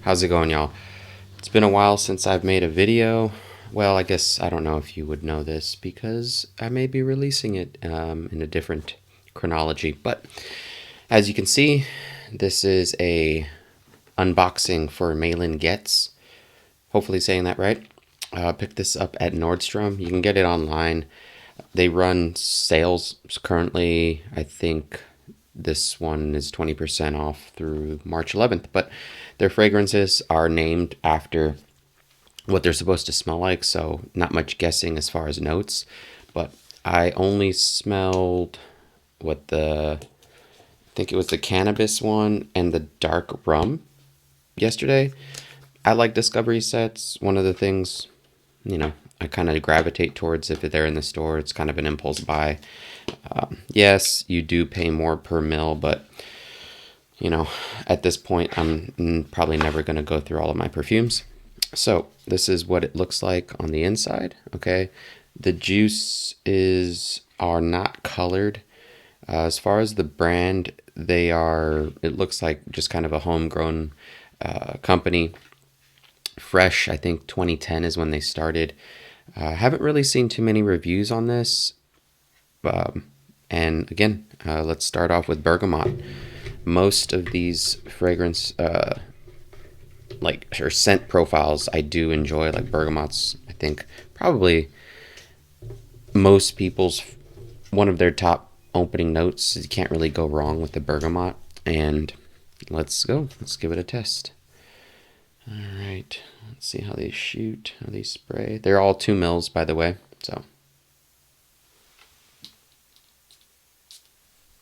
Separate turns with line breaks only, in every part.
How's it going, y'all? It's been a while since I've made a video. Well, I guess I don't know if you would know this because I may be releasing it in a different chronology. But as you can see, this is a unboxing for Malin+Goetz. Hopefully saying that right. Picked this up at Nordstrom. You can get it online. They run sales currently. I think this one is 20% off through March 11th. But their fragrances are named after what they're supposed to smell like, so not much guessing as far as notes. But I only smelled I think it was the cannabis one and the dark rum yesterday. I like discovery sets. One of the things, I kind of gravitate towards if they're in the store. It's kind of an impulse buy. Yes, you do pay more per mil, but at this point, I'm probably never going to go through all of my perfumes. So this is what it looks like on the inside. Okay, the are not colored. As far as the brand, they are. It looks like just kind of a homegrown company. Fresh, I think 2010 is when they started. Haven't really seen too many reviews on this. And again, let's start off with bergamot. Most of these fragrance or scent profiles I do enjoy, like bergamots. I think probably most people's one of their top opening notes. You can't really go wrong with the bergamot. And let's give it a test. All right, let's see how they shoot, how they spray. They're all 2 mils, by the way, so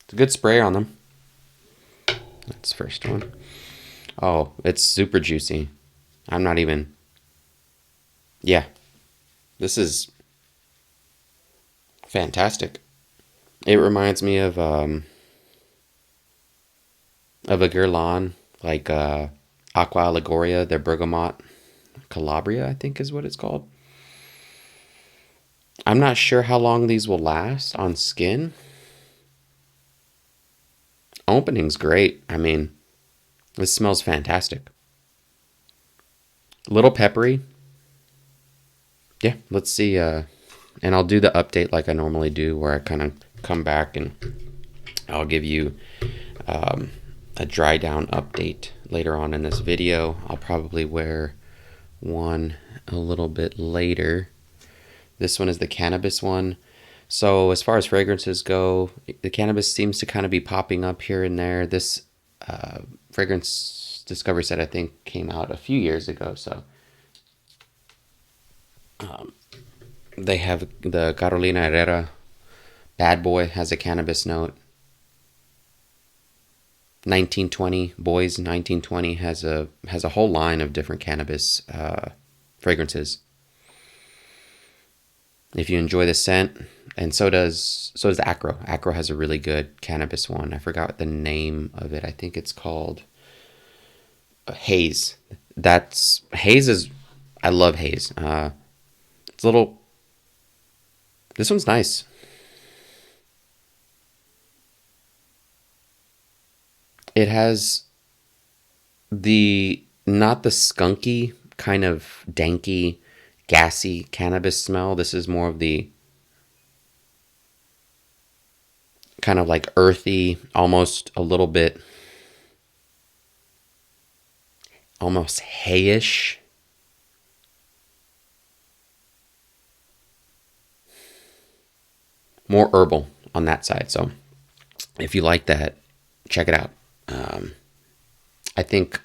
it's a good spray on them. That's the first one. Oh, it's super juicy. I'm not even. Yeah, this is fantastic. It reminds me of a Guerlain, like Aqua Allegoria, their bergamot Calabria, I think is what it's called. I'm not sure how long these will last on skin. Opening's great. I mean, this smells fantastic. A little peppery. Yeah, let's see. And I'll do the update like I normally do, where I kind of come back and I'll give you a dry down update later on in this video. I'll probably wear one a little bit later. This one is the cannabis one. So as far as fragrances go, the cannabis seems to kind of be popping up here and there. This fragrance discovery set, I think, came out a few years ago. So they have the Carolina Herrera Bad Boy has a cannabis note. 1920 Boys 1920 has a whole line of different cannabis fragrances. If you enjoy the scent, and so does Acro. Acro has a really good cannabis one. I forgot the name of it. I think it's called Haze. I love Haze. It's a little. This one's nice. It has not the skunky kind of danky, gassy cannabis smell. This is more of the kind of like earthy, almost a little bit, almost hayish. More herbal on that side. So if you like that, check it out. I think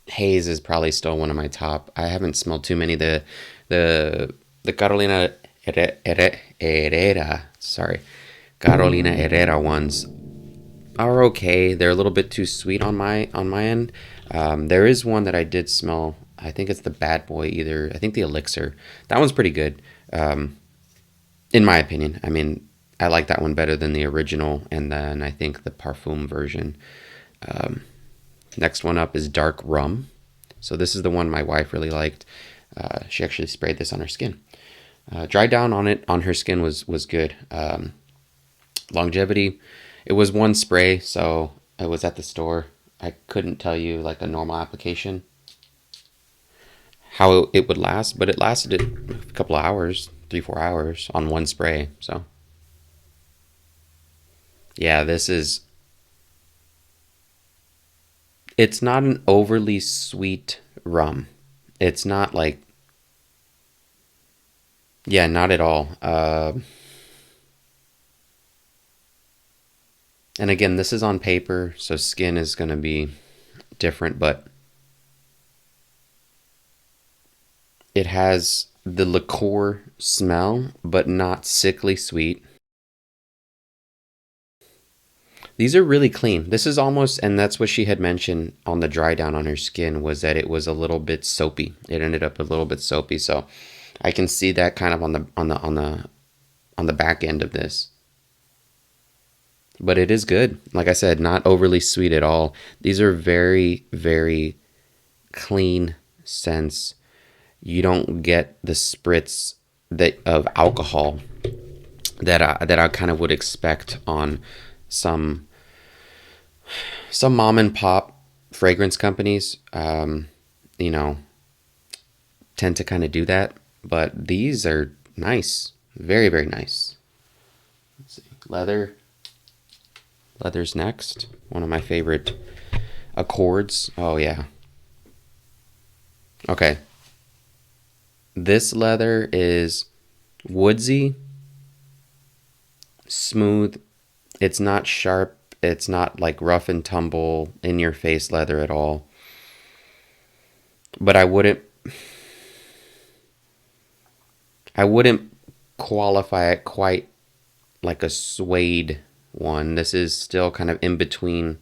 Haze is probably still one of my top. I haven't smelled too many. The Carolina Herrera, Carolina Herrera ones are okay. They're a little bit too sweet on my end. There is one that I did smell. I think it's the Bad Boy either. I think the Elixir. That one's pretty good, in my opinion. I mean, I like that one better than the original, and then I think the Parfum version. Next one up is Dark Rum. So this is the one my wife really liked. She actually sprayed this on her skin. Dry down on her skin was good. Longevity, it was one spray, so I was at the store. I couldn't tell you like a normal application how it would last, but it lasted a couple of hours, 3 4 hours on one spray. So yeah, this is, it's not an overly sweet rum. It's not like, yeah, not at all. And again, this is on paper, so skin is going to be different, but it has the liqueur smell, but not sickly sweet. These are really clean. This is almost, and that's what she had mentioned on the dry down on her skin, was that it was a little bit soapy. It ended up a little bit soapy, so I can see that kind of on the back end of this. But it is good. Like I said, not overly sweet at all. These are very, very clean scents. You don't get the spritz that of alcohol that I kind of would expect on some mom and pop fragrance companies. You know, tend to kind of do that, but these are nice, very very nice. Let's see, leather's next. One of my favorite accords. Oh yeah. Okay. This leather is woodsy, smooth. It's not sharp. It's not like rough and tumble in your face leather at all. But I wouldn't qualify it quite like a suede one. This is still kind of in between.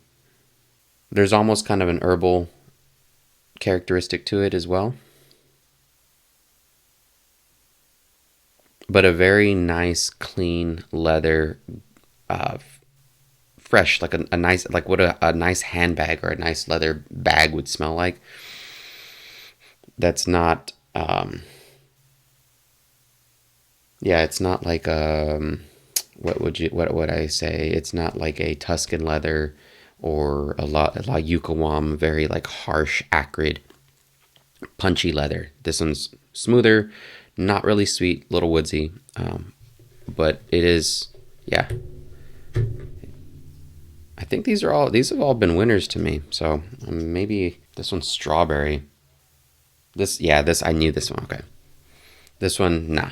There's almost kind of an herbal characteristic to it as well. But a very nice, clean leather, uh, fresh, like a nice, like what a nice handbag or a nice leather bag would smell like. That's not, yeah, it's not like, what would I say? It's not like a Tuscan leather or a La Yucawam, very like harsh, acrid, punchy leather. This one's smoother, not really sweet, little woodsy, but it is, yeah. I think these have all been winners to me. So maybe this one's strawberry. This I knew this one. Okay, this one, nah,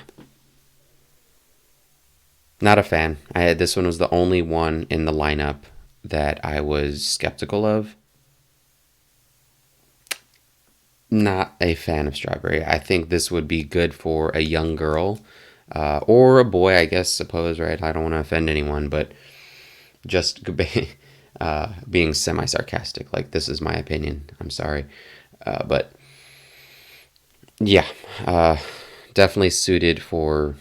not a fan. This one was the only one in the lineup that I was skeptical of. Not a fan of strawberry. I think this would be good for a young girl, or a boy, I guess. Suppose, right? I don't want to offend anyone, but just being semi sarcastic. Like, this is my opinion. I'm sorry, but yeah, definitely suited for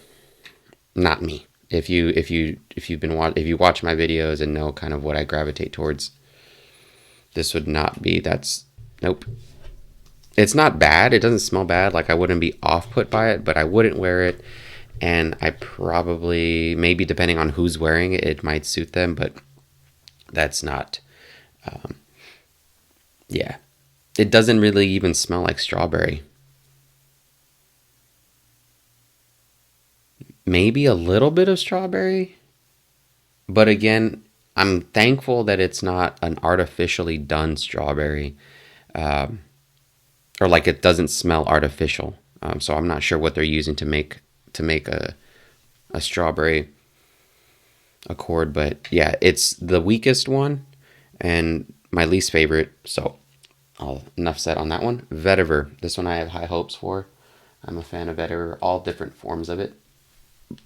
not me. If you watch my videos and know kind of what I gravitate towards, this would not be. That's nope. It's not bad. It doesn't smell bad. Like, I wouldn't be off put by it, but I wouldn't wear it. And I probably, maybe depending on who's wearing it, it might suit them, but that's not, um, yeah. It doesn't really even smell like strawberry. Maybe a little bit of strawberry, but again, I'm thankful that it's not an artificially done strawberry, um, or like it doesn't smell artificial. So I'm not sure what they're using to make a strawberry accord, but yeah, it's the weakest one and my least favorite. So I'll enough said on that one. Vetiver. This one I have high hopes for. I'm a fan of vetiver, all different forms of it,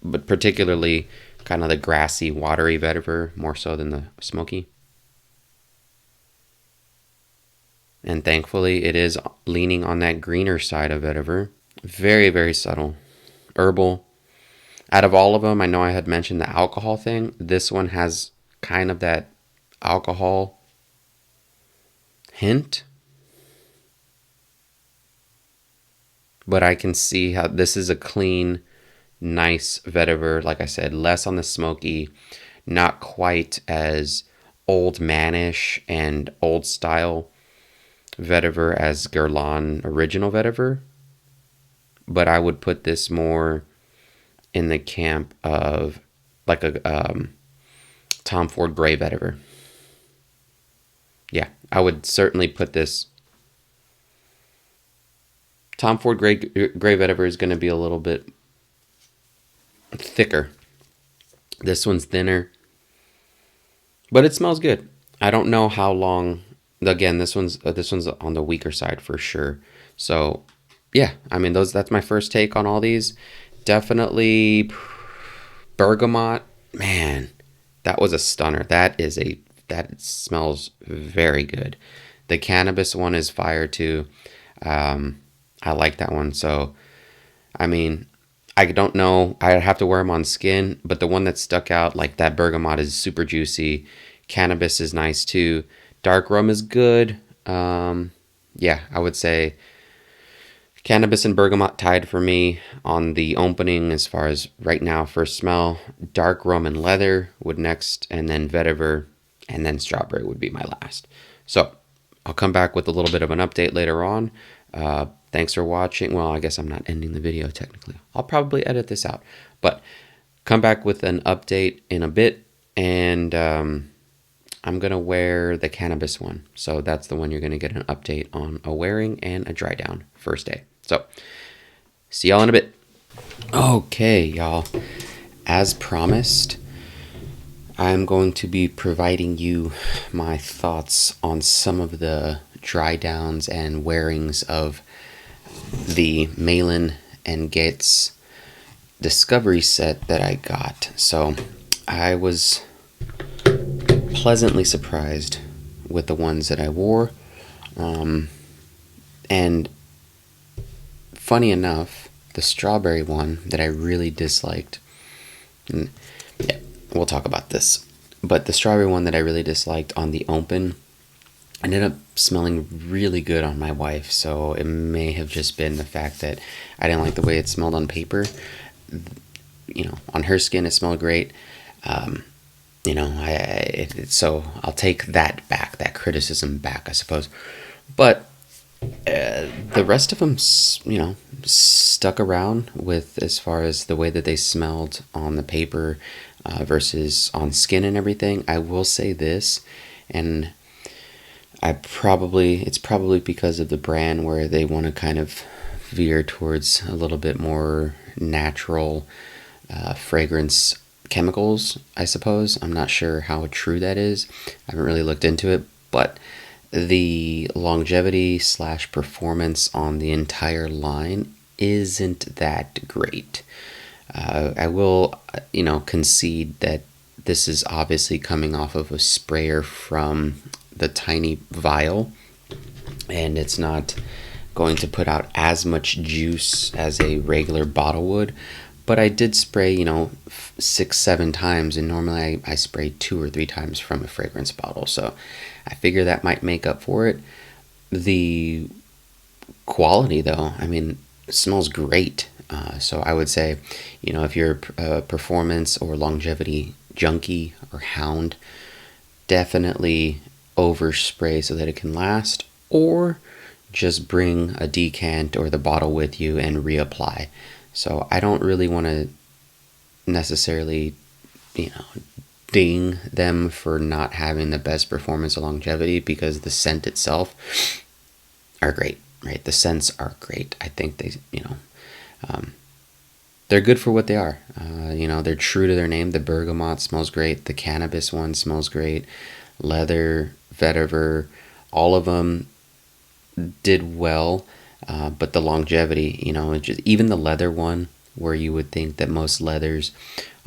but particularly kind of the grassy, watery vetiver more so than the smoky. And thankfully, it is leaning on that greener side of vetiver. Very, very subtle, herbal. Out of all of them, I know I had mentioned the alcohol thing. This one has kind of that alcohol hint, but I can see how this is a clean, nice vetiver. Like I said, less on the smoky, not quite as old manish and old style vetiver as Guerlain original vetiver, but I would put this more in the camp of like a Tom Ford Gray vetiver. Yeah, I would certainly put this. Tom Ford Gray vetiver is going to be a little bit thicker. This one's thinner, but it smells good. I don't know how long. Again, this one's on the weaker side for sure. So, yeah, I mean that's my first take on all these. Definitely bergamot. Man, that was a stunner. That smells very good. The cannabis one is fire too. I like that one. So, I mean, I don't know. I'd have to wear them on skin, but the one that stuck out, like that bergamot, is super juicy. Cannabis is nice too. Dark rum is good. Yeah, I would say cannabis and bergamot tied for me on the opening as far as right now first smell. Dark rum and leather would next, and then vetiver, and then strawberry would be my last. So I'll come back with a little bit of an update later on. Thanks for watching. Well, I guess I'm not ending the video technically. I'll probably edit this out, but come back with an update in a bit, and I'm going to wear the cannabis one. So that's the one you're going to get an update on a wearing and a dry down first day. So see y'all in a bit. Okay, y'all. As promised, I'm going to be providing you my thoughts on some of the dry downs and wearings of the Malin+Goetz discovery set that I got. So I was pleasantly surprised with the ones that I wore. And funny enough, the strawberry one that I really disliked, and yeah, we'll talk about this, but the strawberry one that I really disliked on the open ended up smelling really good on my wife. So it may have just been the fact that I didn't like the way it smelled on paper. You know, on her skin it smelled great. You know, so I'll take that back, that criticism back, I suppose. But the rest of them, you know, stuck around with as far as the way that they smelled on the paper versus on skin and everything. I will say this, and it's probably because of the brand where they want to kind of veer towards a little bit more natural fragrance chemicals, I suppose. I'm not sure how true that is. I haven't really looked into it, but the longevity / performance on the entire line isn't that great. I will, you know, concede that this is obviously coming off of a sprayer from the tiny vial, and it's not going to put out as much juice as a regular bottle would. But I did spray, you know, 6-7 times, and normally I spray 2 or 3 times from a fragrance bottle. So I figure that might make up for it. The quality, though, I mean, it smells great. So I would say, you know, if you're a performance or longevity junkie or hound, definitely overspray so that it can last, or just bring a decant or the bottle with you and reapply. So I don't really want to necessarily, you know, ding them for not having the best performance or longevity, because the scent itself are great, right? The scents are great. I think they, you know, they're good for what they are. You know, they're true to their name. The bergamot smells great. The cannabis one smells great. Leather, vetiver, all of them did well. But the longevity, you know, even the leather one, where you would think that most leathers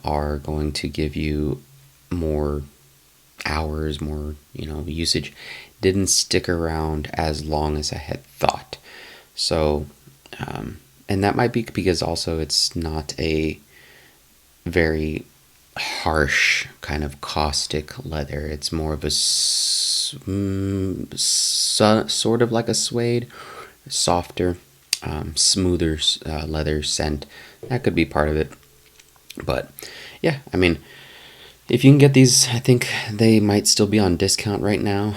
are going to give you more hours, more, you know, usage, didn't stick around as long as I had thought. So, and that might be because also it's not a very harsh kind of caustic leather. It's more of a sort of like a suede, softer, smoother leather scent. That could be part of it. But yeah, I mean, If you can get these, I think they might still be on discount right now,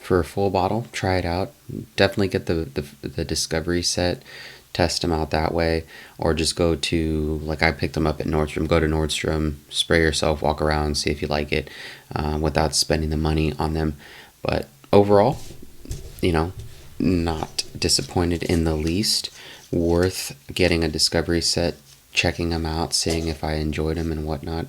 for a full bottle. Try it out. Definitely get the Discovery set. Test them out that way, or just go to, like, I picked them up at Nordstrom. Go to Nordstrom, spray yourself, walk around, see if you like it, without spending the money on them. But overall, you know, not disappointed in the least. Worth getting a Discovery set, checking them out, seeing if I enjoyed them and whatnot.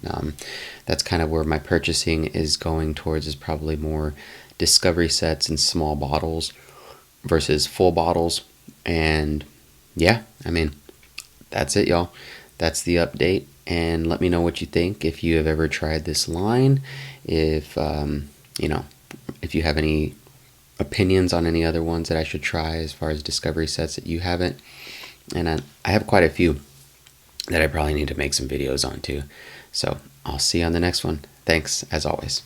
That's kind of where my purchasing is going towards, is probably more Discovery sets and small bottles versus full bottles. And yeah, I mean, that's it, y'all. That's the update. And let me know what you think, if you have ever tried this line, if you know, if you have any opinions on any other ones that I should try as far as Discovery sets that you haven't. And I have quite a few that I probably need to make some videos on too. So I'll see you on the next one. Thanks, as always.